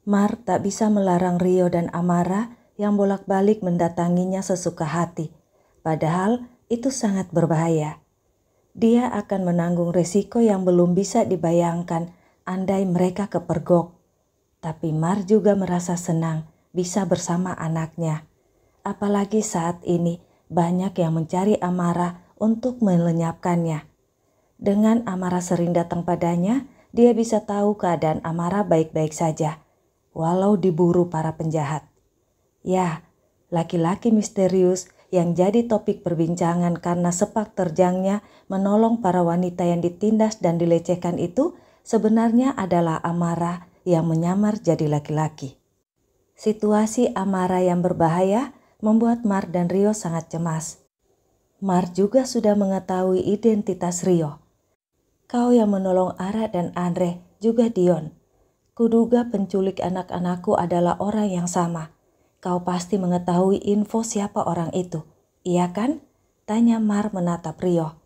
Mar tak bisa melarang Rio dan Amara yang bolak-balik mendatanginya sesuka hati. Padahal itu sangat berbahaya. Dia akan menanggung resiko yang belum bisa dibayangkan andai mereka kepergok. Tapi Mar juga merasa senang bisa bersama anaknya. Apalagi saat ini banyak yang mencari Amara untuk melenyapkannya. Dengan Amara sering datang padanya, dia bisa tahu keadaan Amara baik-baik saja, walau diburu para penjahat. Ya, laki-laki misterius yang jadi topik perbincangan karena sepak terjangnya menolong para wanita yang ditindas dan dilecehkan itu sebenarnya adalah Amara yang menyamar jadi laki-laki. Situasi Amara yang berbahaya membuat Mar dan Rio sangat cemas. Mar juga sudah mengetahui identitas Rio. Kau yang menolong Ara dan Andre, juga Dion. Kuduga penculik anak-anakku adalah orang yang sama. Kau pasti mengetahui info siapa orang itu, iya kan? Tanya Mar menatap Rio.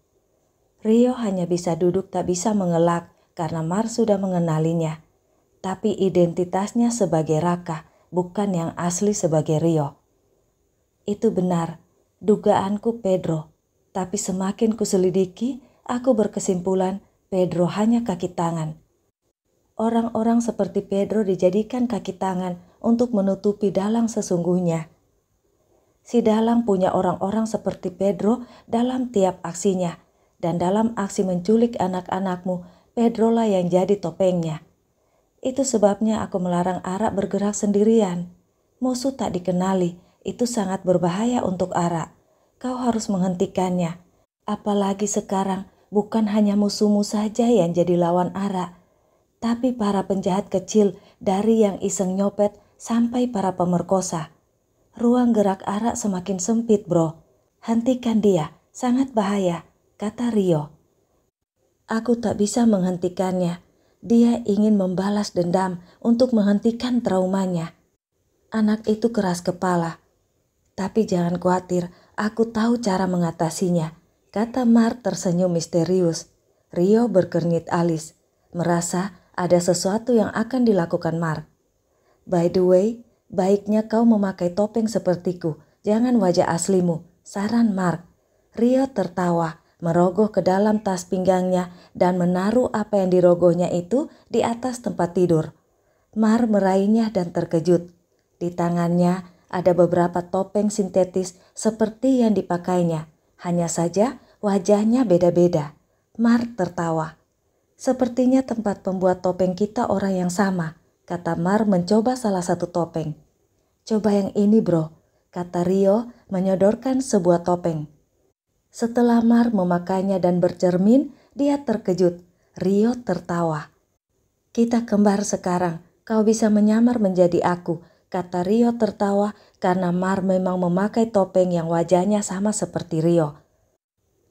Rio hanya bisa duduk tak bisa mengelak karena Mar sudah mengenalinya. Tapi identitasnya sebagai Raka, bukan yang asli sebagai Rio. Itu benar, dugaanku Pedro. Tapi semakin kuselidiki, aku berkesimpulan Pedro hanya kaki tangan. Orang-orang seperti Pedro dijadikan kaki tangan untuk menutupi dalang sesungguhnya. Si dalang punya orang-orang seperti Pedro dalam tiap aksinya. Dan dalam aksi menculik anak-anakmu, Pedro lah yang jadi topengnya. Itu sebabnya aku melarang Ara bergerak sendirian. Musuh tak dikenali, itu sangat berbahaya untuk Ara. Kau harus menghentikannya. Apalagi sekarang bukan hanya musuhmu saja yang jadi lawan Ara, tapi para penjahat kecil dari yang iseng nyopet sampai para pemerkosa. Ruang gerak Ara semakin sempit, bro. Hentikan dia, sangat bahaya, kata Rio. Aku tak bisa menghentikannya. Dia ingin membalas dendam untuk menghentikan traumanya. Anak itu keras kepala. Tapi jangan khawatir, aku tahu cara mengatasinya, kata Mar tersenyum misterius. Rio berkernyit alis, merasa ada sesuatu yang akan dilakukan Mar. By the way, baiknya kau memakai topeng sepertiku, jangan wajah aslimu, saran Mark. Rio tertawa, merogoh ke dalam tas pinggangnya dan menaruh apa yang dirogohnya itu di atas tempat tidur. Mar meraihnya dan terkejut. Di tangannya ada beberapa topeng sintetis seperti yang dipakainya. Hanya saja wajahnya beda-beda. Mar tertawa. Sepertinya tempat pembuat topeng kita orang yang sama, kata Mar mencoba salah satu topeng. Coba yang ini bro, kata Rio menyodorkan sebuah topeng. Setelah Mar memakainya dan bercermin, dia terkejut. Rio tertawa. Kita kembar sekarang, kau bisa menyamar menjadi aku, kata Rio tertawa karena Mar memang memakai topeng yang wajahnya sama seperti Rio.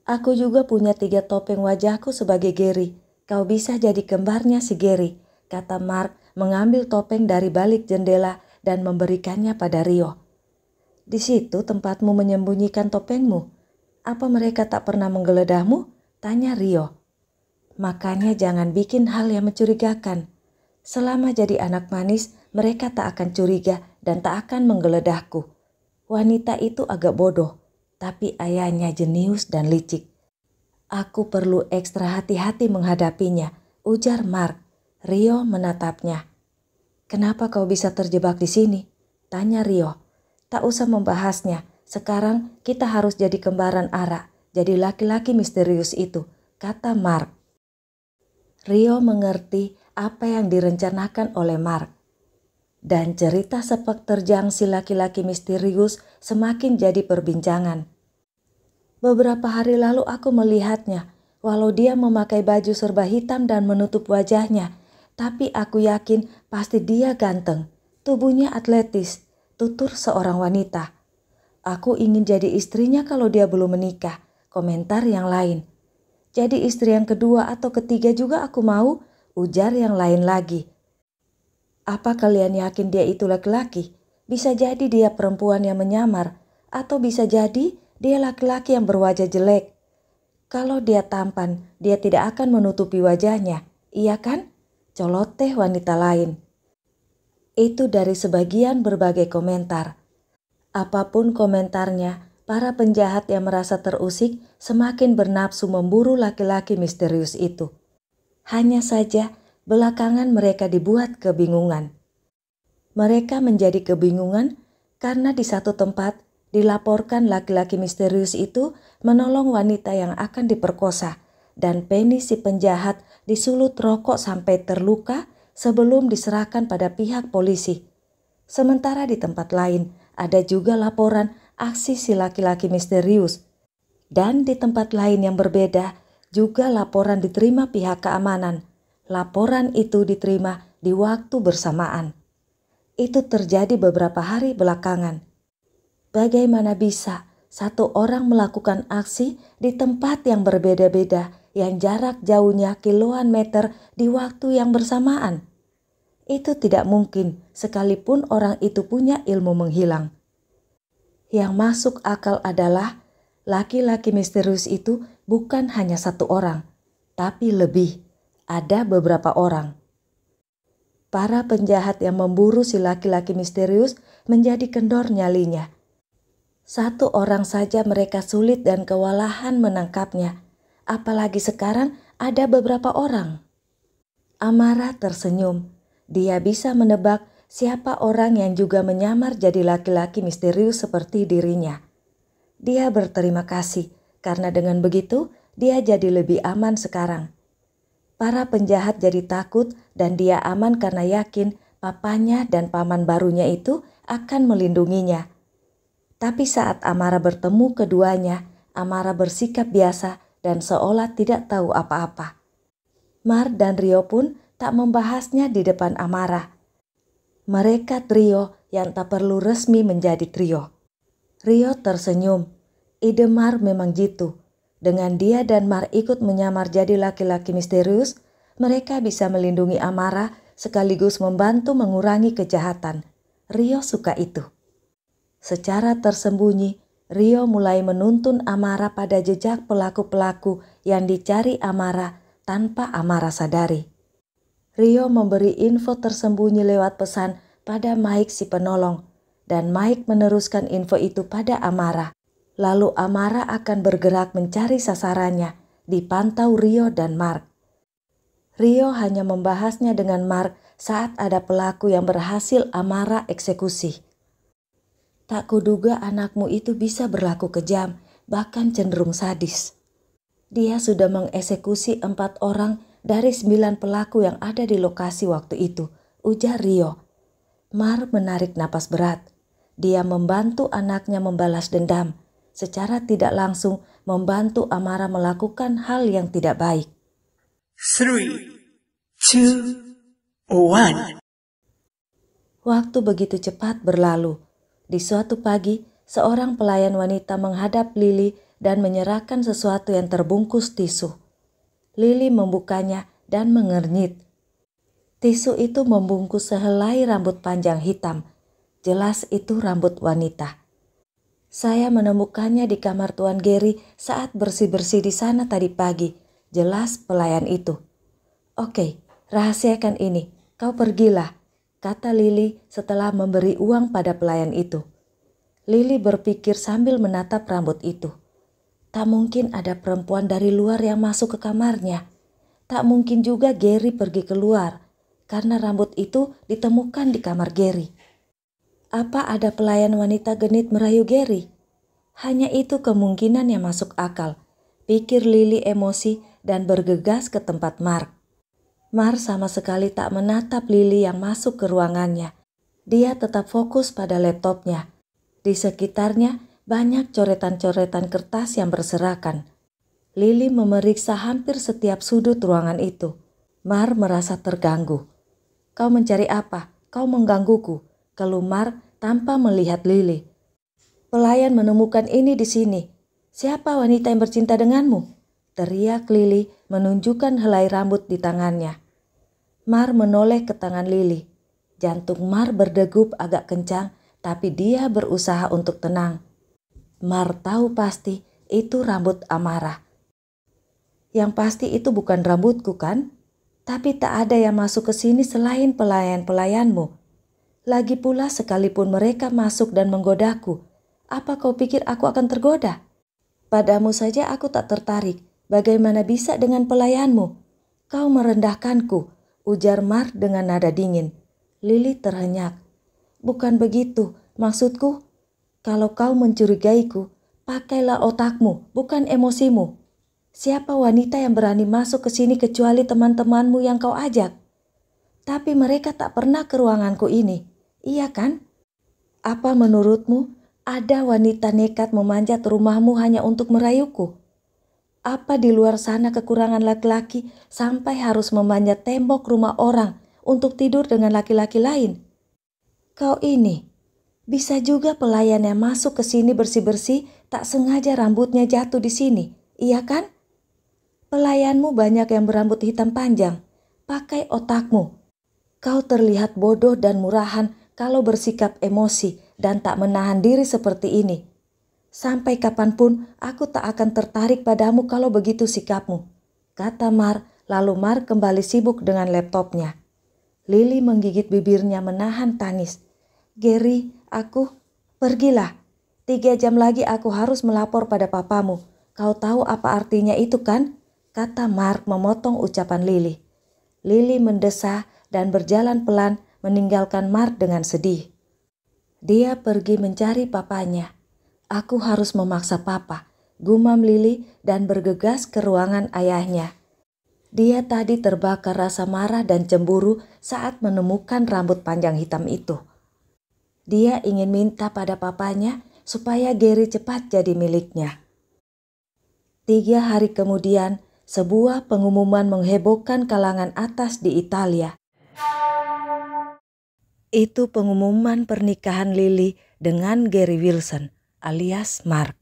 Aku juga punya 3 topeng wajahku sebagai Gary. Kau bisa jadi kembarnya si Gary, kata Mark mengambil topeng dari balik jendela dan memberikannya pada Rio. Di situ tempatmu menyembunyikan topengmu. Apa mereka tak pernah menggeledahmu? Tanya Rio. Makanya jangan bikin hal yang mencurigakan. Selama jadi anak manis, mereka tak akan curiga dan tak akan menggeledahku. Wanita itu agak bodoh, tapi ayahnya jenius dan licik. Aku perlu ekstra hati-hati menghadapinya, ujar Mark. Rio menatapnya. Kenapa kau bisa terjebak di sini? Tanya Rio. Tak usah membahasnya, sekarang kita harus jadi kembaran Ara, jadi laki-laki misterius itu, kata Mark. Rio mengerti apa yang direncanakan oleh Mark. Dan cerita sepak terjang si laki-laki misterius semakin jadi perbincangan. Beberapa hari lalu aku melihatnya, walau dia memakai baju serba hitam dan menutup wajahnya, tapi aku yakin pasti dia ganteng, tubuhnya atletis, tutur seorang wanita. Aku ingin jadi istrinya kalau dia belum menikah, komentar yang lain. Jadi istri yang kedua atau ketiga juga aku mau, ujar yang lain lagi. Apa kalian yakin dia itu laki-laki? Bisa jadi dia perempuan yang menyamar, atau bisa jadi dia laki-laki yang berwajah jelek. Kalau dia tampan, dia tidak akan menutupi wajahnya, iya kan? Coloteh wanita lain. Itu dari sebagian berbagai komentar. Apapun komentarnya, para penjahat yang merasa terusik semakin bernafsu memburu laki-laki misterius itu. Hanya saja, belakangan mereka dibuat kebingungan. Mereka menjadi kebingungan karena di satu tempat dilaporkan laki-laki misterius itu menolong wanita yang akan diperkosa dan Penny si penjahat disulut rokok sampai terluka sebelum diserahkan pada pihak polisi. Sementara di tempat lain ada juga laporan aksi si laki-laki misterius. Dan di tempat lain yang berbeda juga laporan diterima pihak keamanan. Laporan itu diterima di waktu bersamaan. Itu terjadi beberapa hari belakangan. Bagaimana bisa satu orang melakukan aksi di tempat yang berbeda-beda yang jarak jauhnya kiloan meter di waktu yang bersamaan? Itu tidak mungkin sekalipun orang itu punya ilmu menghilang. Yang masuk akal adalah laki-laki misterius itu bukan hanya satu orang, tapi lebih. Ada beberapa orang. Para penjahat yang memburu si laki-laki misterius menjadi kendor nyalinya. Satu orang saja mereka sulit dan kewalahan menangkapnya. Apalagi sekarang ada beberapa orang. Amara tersenyum. Dia bisa menebak siapa orang yang juga menyamar jadi laki-laki misterius seperti dirinya. Dia berterima kasih karena dengan begitu dia jadi lebih aman sekarang. Para penjahat jadi takut dan dia aman karena yakin papanya dan paman barunya itu akan melindunginya. Tapi saat Amara bertemu keduanya, Amara bersikap biasa dan seolah tidak tahu apa-apa. Mar dan Rio pun tak membahasnya di depan Amara. Mereka trio yang tak perlu resmi menjadi trio. Rio tersenyum. Ide Mar memang jitu. Dengan dia dan Mar ikut menyamar jadi laki-laki misterius, mereka bisa melindungi Amara sekaligus membantu mengurangi kejahatan. Rio suka itu. Secara tersembunyi, Rio mulai menuntun Amara pada jejak pelaku-pelaku yang dicari Amara tanpa Amara sadari. Rio memberi info tersembunyi lewat pesan pada Mike si penolong, dan Mike meneruskan info itu pada Amara. Lalu Amara akan bergerak mencari sasarannya, dipantau Rio dan Mark. Rio hanya membahasnya dengan Mark saat ada pelaku yang berhasil Amara eksekusi. Tak kuduga anakmu itu bisa berlaku kejam, bahkan cenderung sadis. Dia sudah mengeksekusi 4 orang dari 9 pelaku yang ada di lokasi waktu itu, ujar Rio. Mar menarik napas berat. Dia membantu anaknya membalas dendam, secara tidak langsung membantu Amara melakukan hal yang tidak baik. 3, 2, 1. Waktu begitu cepat berlalu. Di suatu pagi, seorang pelayan wanita menghadap Lily dan menyerahkan sesuatu yang terbungkus tisu. Lily membukanya dan mengernyit. Tisu itu membungkus sehelai rambut panjang hitam. Jelas itu rambut wanita. Saya menemukannya di kamar Tuan Gary saat bersih-bersih di sana tadi pagi. Jelas pelayan itu. Oke, rahasiakan ini. Kau pergilah, kata Lily setelah memberi uang pada pelayan itu. Lily berpikir sambil menatap rambut itu. Tak mungkin ada perempuan dari luar yang masuk ke kamarnya. Tak mungkin juga Gary pergi keluar, karena rambut itu ditemukan di kamar Gary. Apa ada pelayan wanita genit merayu Gary? Hanya itu kemungkinan yang masuk akal, pikir Lily emosi dan bergegas ke tempat Mark. Mark sama sekali tak menatap Lily yang masuk ke ruangannya. Dia tetap fokus pada laptopnya. Di sekitarnya banyak coretan-coretan kertas yang berserakan. Lily memeriksa hampir setiap sudut ruangan itu. Mark merasa terganggu. Kau mencari apa? Kau menggangguku, keluh Mark tanpa melihat Lily. Pelayan menemukan ini di sini. Siapa wanita yang bercinta denganmu? Teriak Lily menunjukkan helai rambut di tangannya. Mar menoleh ke tangan Lily. Jantung Mar berdegup agak kencang, tapi dia berusaha untuk tenang. Mar tahu pasti itu rambut Amara. Yang pasti itu bukan rambutku kan? Tapi tak ada yang masuk ke sini selain pelayan-pelayanmu. Lagi pula sekalipun mereka masuk dan menggodaku, apa kau pikir aku akan tergoda? Padamu saja aku tak tertarik. Bagaimana bisa dengan pelayanmu? Kau merendahkanku, ujar Mark dengan nada dingin. Lily terhenyak. Bukan begitu, maksudku. Kalau kau mencurigaiku, pakailah otakmu, bukan emosimu. Siapa wanita yang berani masuk ke sini kecuali teman-temanmu yang kau ajak? Tapi mereka tak pernah ke ruanganku ini, iya kan? Apa menurutmu ada wanita nekat memanjat rumahmu hanya untuk merayuku? Apa di luar sana kekurangan laki-laki sampai harus memanjat tembok rumah orang untuk tidur dengan laki-laki lain? Kau ini, bisa juga pelayan yang masuk ke sini bersih-bersih tak sengaja rambutnya jatuh di sini, iya kan? Pelayanmu banyak yang berambut hitam panjang. Pakai otakmu. Kau terlihat bodoh dan murahan kalau bersikap emosi dan tak menahan diri seperti ini. Sampai kapanpun aku tak akan tertarik padamu kalau begitu sikapmu, kata Mark, lalu Mark kembali sibuk dengan laptopnya. Lily menggigit bibirnya menahan tangis. Gary, pergilah. 3 jam lagi aku harus melapor pada papamu. Kau tahu apa artinya itu kan? Kata Mark memotong ucapan Lily. Lily mendesah dan berjalan pelan meninggalkan Mark dengan sedih. Dia pergi mencari papanya. Aku harus memaksa papa, gumam Lily dan bergegas ke ruangan ayahnya. Dia tadi terbakar rasa marah dan cemburu saat menemukan rambut panjang hitam itu. Dia ingin minta pada papanya supaya Gary cepat jadi miliknya. 3 hari kemudian, sebuah pengumuman menghebohkan kalangan atas di Italia. Itu pengumuman pernikahan Lily dengan Gary Wilson alias Mark.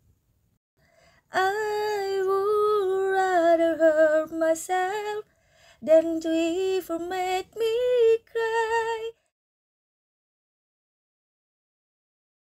I would rather hurt myself than to ever make me cry.